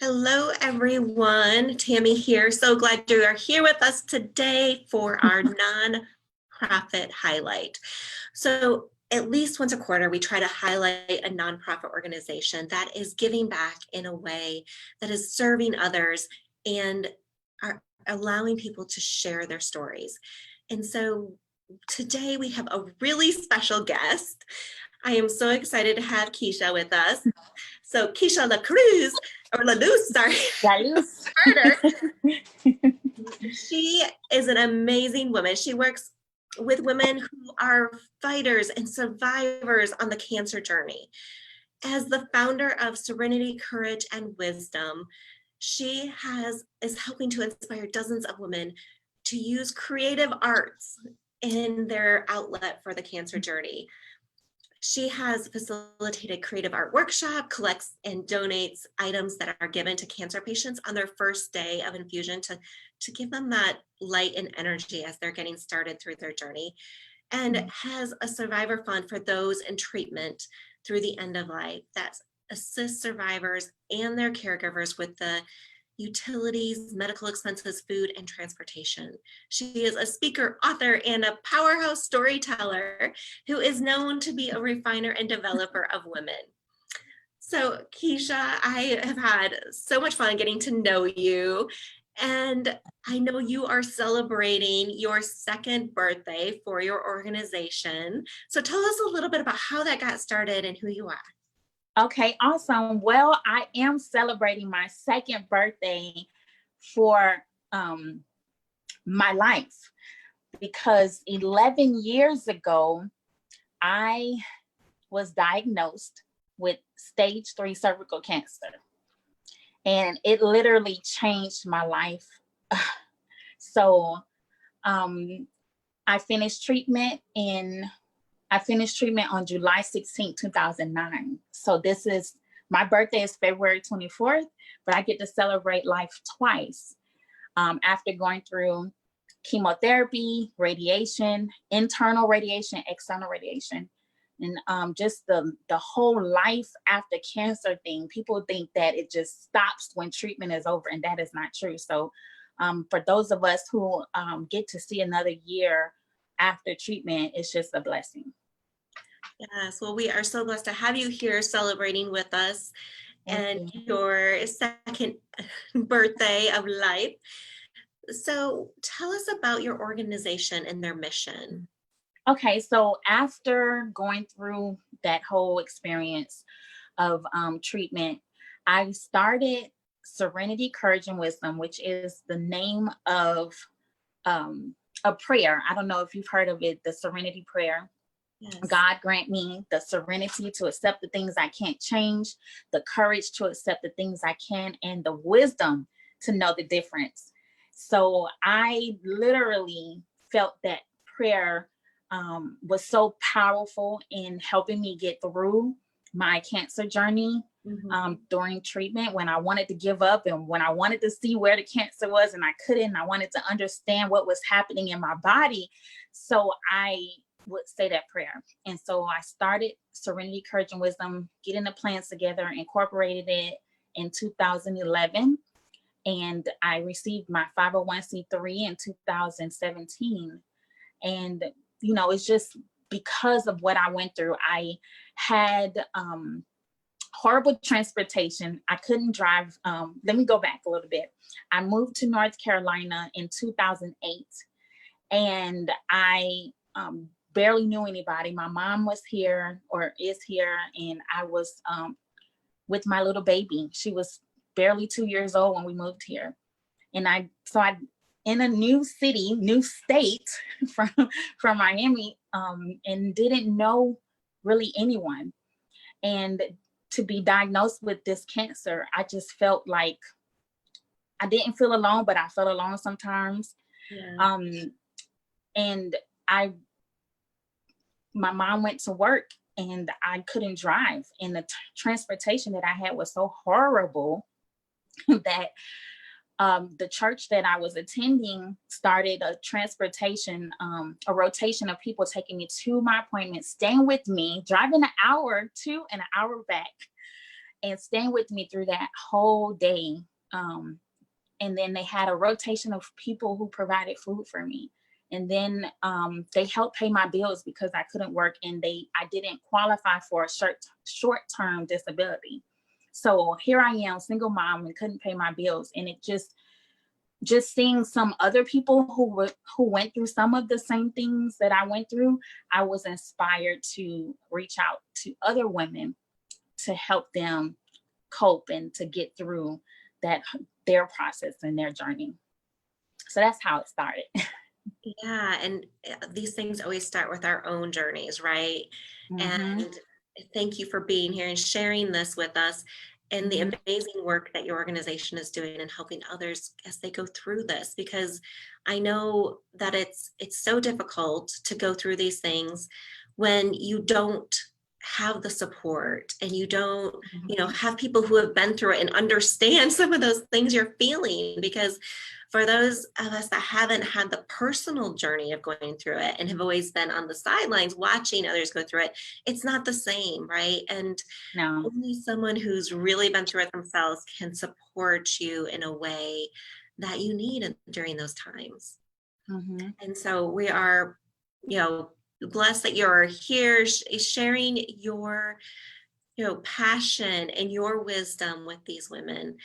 Hello, everyone. Tammy here. So glad you are here with us today for our nonprofit highlight. So, at least once a quarter, we try to highlight a nonprofit organization that is giving back in a way that is serving others and are allowing people to share their stories. And so, today we have a really special guest. I am so excited to have Keesha with us. So Keesha LaLuz, sorry, Carter. She is an amazing woman. She works with women who are fighters and survivors on the cancer journey. As the founder of Serenity, Courage, and Wisdom, she is helping to inspire dozens of women to use creative arts in their outlet for the cancer journey. She has facilitated creative art workshop, collects and donates items that are given to cancer patients on their first day of infusion to give them that light and energy as they're getting started through their journey, and has a survivor fund for those in treatment through the end of life that assists survivors and their caregivers with the utilities, medical expenses, food, and transportation. She is a speaker, author, and a powerhouse storyteller who is known to be a refiner and developer of women. So, Keesha, I have had so much fun getting to know you, and I know you are celebrating your second birthday for your organization. So tell us a little bit about how that got started and who you are. Okay, awesome. Well, I am celebrating my second birthday for my life because 11 years ago, I was diagnosed with stage 3 cervical cancer. And it literally changed my life. So I finished treatment on July 16, 2009. So my birthday is February 24th, but I get to celebrate life twice after going through chemotherapy, radiation, internal radiation, external radiation, and just the whole life after cancer thing. People think that it just stops when treatment is over, and that is not true. So for those of us who get to see another year after treatment, it's just a blessing. Yes, well, we are so blessed to have you here celebrating with us and your second birthday of life. So tell us about your organization and their mission. Okay, so after going through that whole experience of treatment, I started Serenity, Courage, and Wisdom, which is the name of a prayer. I don't know if you've heard of it, the Serenity prayer. Yes. God grant me the serenity to accept the things I can't change, the courage to accept the things I can, and the wisdom to know the difference. So I literally felt that prayer was so powerful in helping me get through my cancer journey during treatment, when I wanted to give up and when I wanted to see where the cancer was and I couldn't. I wanted to understand what was happening in my body. So I would say that prayer. And so I started Serenity, Courage, and Wisdom, getting the plans together, incorporated it in 2011. And I received my 501c3 in 2017. And, you know, it's just because of what I went through. I had horrible transportation. I couldn't drive. Let me go back a little bit. I moved to North Carolina in 2008, and I barely knew anybody. My mom was here, or is here, and I was with my little baby. She was barely 2 years old when we moved here. And I in a new city, new state from Miami, and didn't know really anyone. And to be diagnosed with this cancer, I just felt like I didn't feel alone, but I felt alone sometimes. Yeah. And my mom went to work and I couldn't drive, and the transportation that I had was so horrible that the church that I was attending started a transportation, a rotation of people taking me to my appointments, staying with me, driving an hour to and an hour back. and staying with me through that whole day. And then they had a rotation of people who provided food for me. And then they helped pay my bills because I couldn't work, and I didn't qualify for a short-term disability. So here I am, single mom, and couldn't pay my bills. And it just seeing some other people who went through some of the same things that I went through, I was inspired to reach out to other women to help them cope and to get through their process and their journey. So that's how it started. Yeah, and these things always start with our own journeys, right? Mm-hmm. And thank you for being here and sharing this with us, and the Mm-hmm. amazing work that your organization is doing and helping others as they go through this, because I know that it's so difficult to go through these things when you don't have the support, and you don't, have people who have been through it and understand some of those things you're feeling. Because for those of us that haven't had the personal journey of going through it and have always been on the sidelines watching others go through it, it's not the same, right? And No. only someone who's really been through it themselves can support you in a way that you need during those times. Mm-hmm. And so we are, blessed that you're here sharing your, passion and your wisdom with these women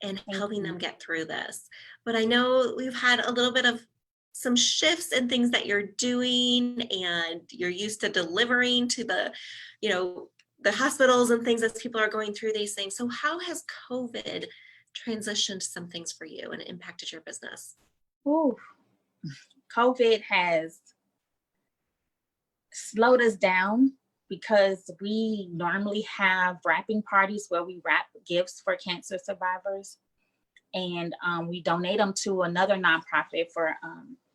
and Thank helping you. them get through this. But I know we've had a little bit of some shifts in things that you're doing, and you're used to delivering to you know, the hospitals and things as people are going through these things. So how has COVID transitioned some things for you and impacted your business? Ooh, COVID has slowed us down because we normally have wrapping parties where we wrap gifts for cancer survivors, and we donate them to another nonprofit for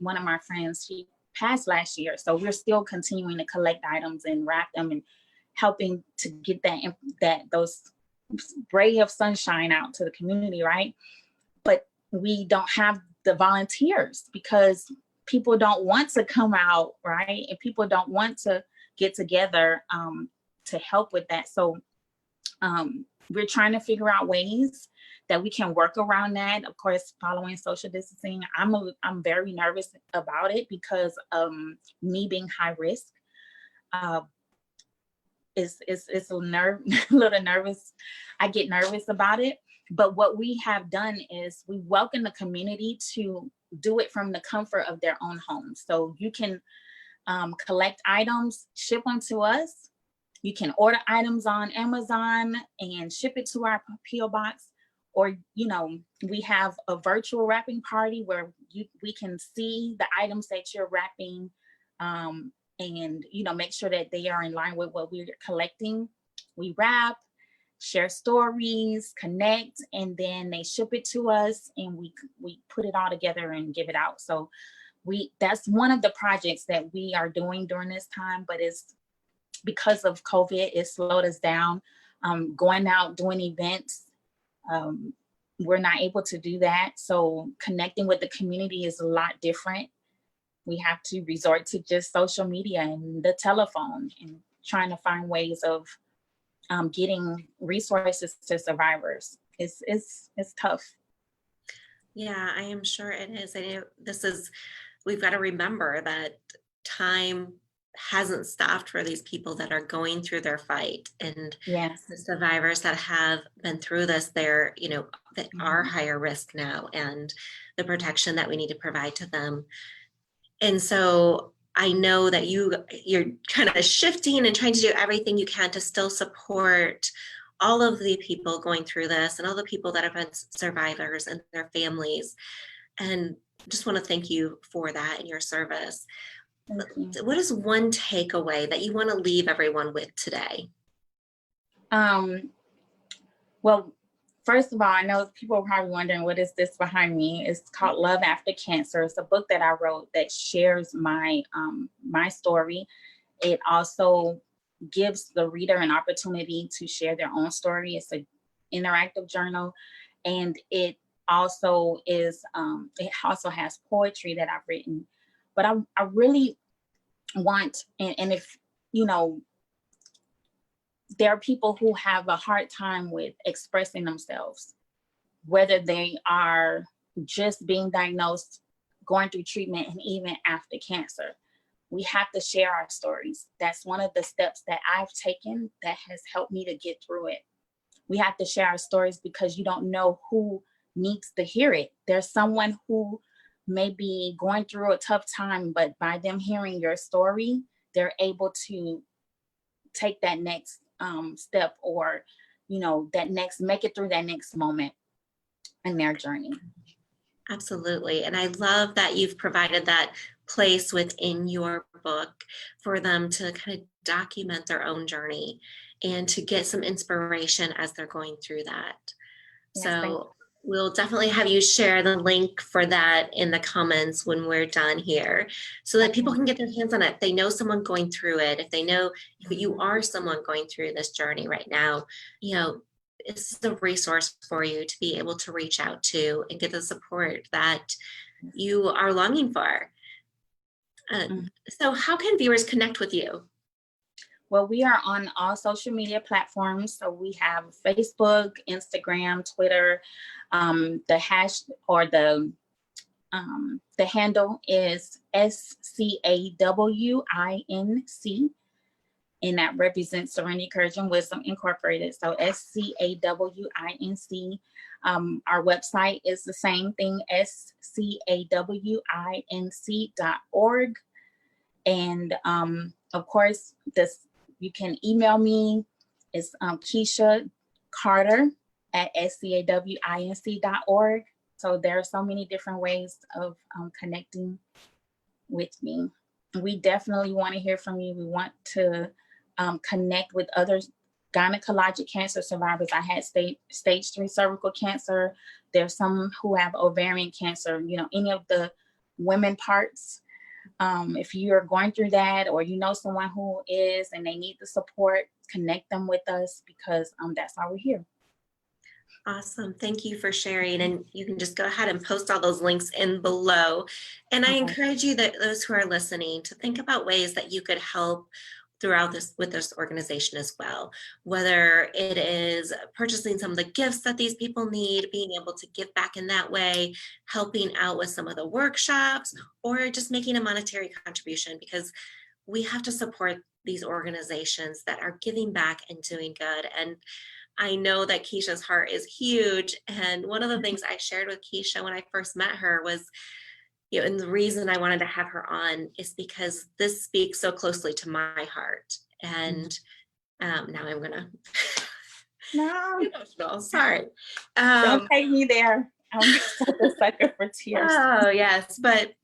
one of my friends. She passed last year, so we're still continuing to collect items and wrap them and helping to get those ray of sunshine out to the community, right? But we don't have the volunteers because people don't want to come out, right? And people don't want to get together to help with that. So we're trying to figure out ways that we can work around that. Of course, following social distancing. I'm very nervous about it because me being high risk. It's a little nervous. I get nervous about it. But what we have done is we welcome the community to do it from the comfort of their own homes. So you can collect items, ship them to us. You can order items on Amazon and ship it to our PO box. Or, we have a virtual wrapping party where we can see the items that you're wrapping, and make sure that they are in line with what we're collecting. We wrap, share stories, connect, and then they ship it to us, and we put it all together and give it out. So that's one of the projects that we are doing during this time, but it's because of COVID, it slowed us down. Going out, doing events, we're not able to do that. So connecting with the community is a lot different. We have to resort to just social media and the telephone and trying to find ways of getting resources to survivors. It's tough. Yeah, I am sure it is. I know we've got to remember that time hasn't stopped for these people that are going through their fight, and Yes. the survivors that have been through this, that are higher risk now, and the protection that we need to provide to them. And so I know that you're kind of shifting and trying to do everything you can to still support all of the people going through this and all the people that have been survivors and their families. And just want to thank you for that and your service. Thank you. What is one takeaway that you want to leave everyone with today? Well, first of all, I know people are probably wondering, what is this behind me? It's called Love After Cancer. It's a book that I wrote that shares my story. It also gives the reader an opportunity to share their own story. It's an interactive journal, and it also has poetry that I've written. But I really want, and if there are people who have a hard time with expressing themselves, whether they are just being diagnosed, going through treatment, and even after cancer. We have to share our stories. That's one of the steps that I've taken that has helped me to get through it. We have to share our stories because you don't know who needs to hear it. There's someone who may be going through a tough time, but by them hearing your story, they're able to take that next step, or, make it through that next moment in their journey. Absolutely. And I love that you've provided that place within your book for them to kind of document their own journey and to get some inspiration as they're going through that. Yes, so we'll definitely have you share the link for that in the comments when we're done here, so that people can get their hands on it. If they know someone going through it, if they know if you are someone going through this journey right now, it's a resource for you to be able to reach out to and get the support that you are longing for. So how can viewers connect with you? Well, we are on all social media platforms. So we have Facebook, Instagram, Twitter. The handle is SCAWINC, and that represents Serenity, Courage, and Wisdom Incorporated. So SCAWINC. Our website is the same thing, SCAWINC.org. And of course, you can email me. It's Keesha Carter at SCAWINC.org. So there are so many different ways of connecting with me. We definitely want to hear from you. We want to connect with other gynecologic cancer survivors. I had stage 3 cervical cancer. There's some who have ovarian cancer, any of the women parts. If you're going through that, or someone who is and they need the support, connect them with us, because that's why we're here. Awesome. Thank you for sharing. And you can just go ahead and post all those links in below. And I encourage you, that those who are listening, to think about ways that you could help throughout this with this organization as well, whether it is purchasing some of the gifts that these people need, being able to give back in that way, helping out with some of the workshops, or just making a monetary contribution, because we have to support these organizations that are giving back and doing good. And I know that Keisha's heart is huge. And one of the things I shared with Keisha when I first met her was, and the reason I wanted to have her on is because this speaks so closely to my heart. And now I'm gonna emotional. Sorry. Don't take me there. I'm such a sucker for tears. Oh yes, but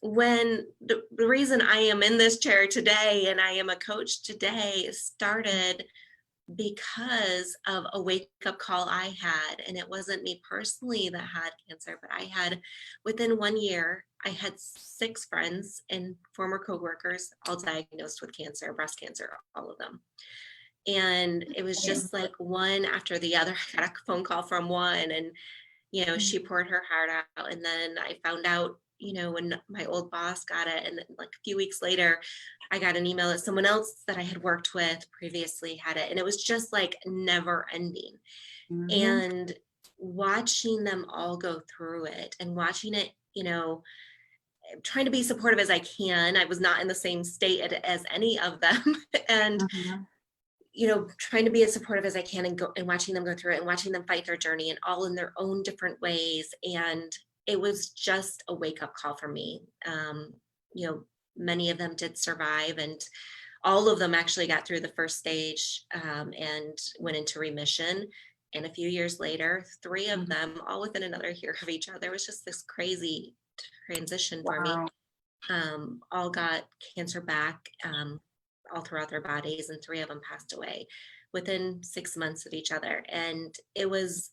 when the reason I am in this chair today and I am a coach today started because of a wake-up call I had. And it wasn't me personally that had cancer, but I had, within 1 year, I had 6 friends and former coworkers all diagnosed with cancer, breast cancer, all of them. And it was just like one after the other. I got a phone call from one, and she poured her heart out. And then I found out, when my old boss got it, and then like a few weeks later, I got an email that someone else that I had worked with previously had it. And it was just like never ending. And watching them all go through it and watching it, trying to be supportive as I can. I was not in the same state as any of them. And trying to be as supportive as I can, and watching them go through it, and watching them fight their journey, and all in their own different ways. And it was just a wake-up call for me. Many of them did survive, and all of them actually got through the first stage and went into remission. And a few years later, 3 of them, all within another year of each other, it was just this crazy transition for me. All got cancer back all throughout their bodies, and 3 of them passed away within 6 months of each other. And it was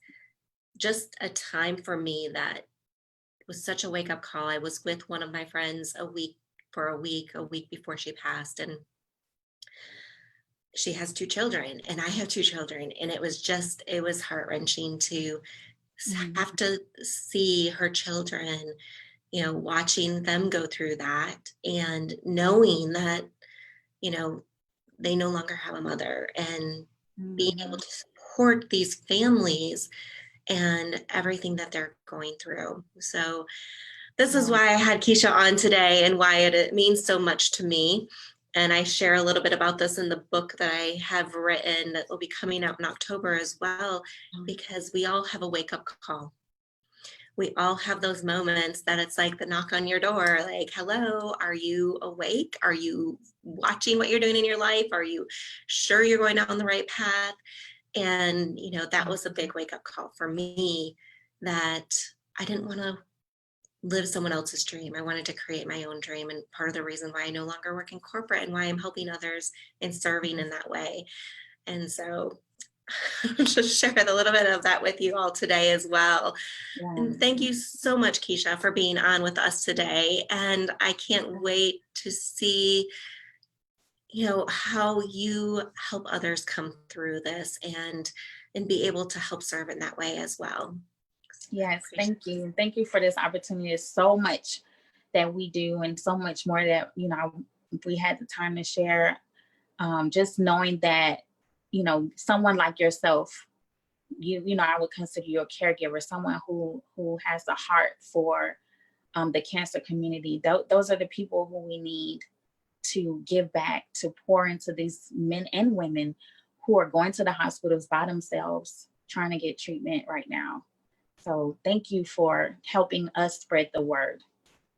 just a time for me that was such a wake-up call. I was with one of my friends a week before she passed, and she has 2 children and I have 2 children. And it was heart-wrenching to have to see her children, watching them go through that, and knowing that, they no longer have a mother, and being able Mhm. to support these families and everything that they're going through. So this is Yeah. why I had Keesha on today and why it means so much to me. And I share a little bit about this in the book that I have written that will be coming out in October as well, because we all have a wake up call. We all have those moments that it's like the knock on your door, like, hello, are you awake? Are you watching what you're doing in your life? Are you sure you're going down the right path? And, that was a big wake up call for me, that I didn't want to live someone else's dream. I wanted to create my own dream. And part of the reason why I no longer work in corporate and why I'm helping others and serving in that way. And so I'll just share a little bit of that with you all today as well. Yeah. And thank you so much, Keesha, for being on with us today. And I can't wait to see, how you help others come through this and be able to help serve in that way as well. I Yes, appreciate thank you. Thank you for this opportunity. There's so much that we do and so much more that, if we had the time to share. Just knowing that, someone like yourself, I would consider you a caregiver, someone who has a heart for the cancer community. Those are the people who we need to give back, to pour into these men and women who are going to the hospitals by themselves trying to get treatment right now. So thank you for helping us spread the word.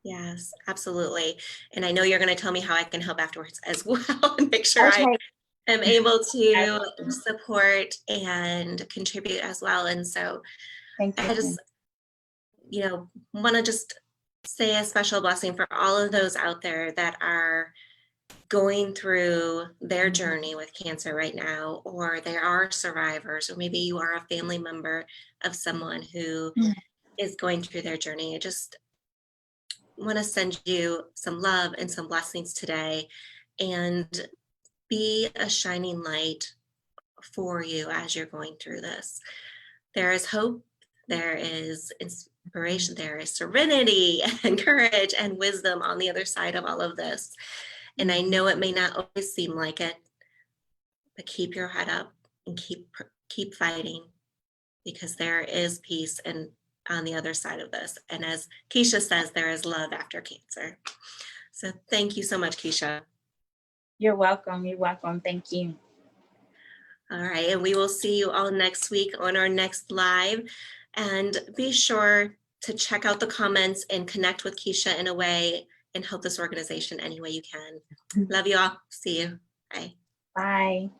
Yes, absolutely. And I know you're going to tell me how I can help afterwards as well and make sure I Okay. am able to Absolutely. support and contribute as well. And so Thank I you. just, want to just say a special blessing for all of those out there that are going through their Mhm. journey with cancer right now, or they are survivors, or maybe you are a family member of someone who is going through their journey. I just want to send you some love and some blessings today, and be a shining light for you as you're going through this. There is hope, there is inspiration, there is serenity and courage and wisdom on the other side of all of this. And I know it may not always seem like it, but keep your head up and keep fighting, because there is peace and on the other side of this. And as Keesha says, there is love after cancer. So thank you so much, Keesha. You're welcome. You're welcome. Thank you. All right, and we will see you all next week on our next live. And be sure to check out the comments and connect with Keesha in a way and help this organization any way you can. Love you all. See you. Bye. Bye.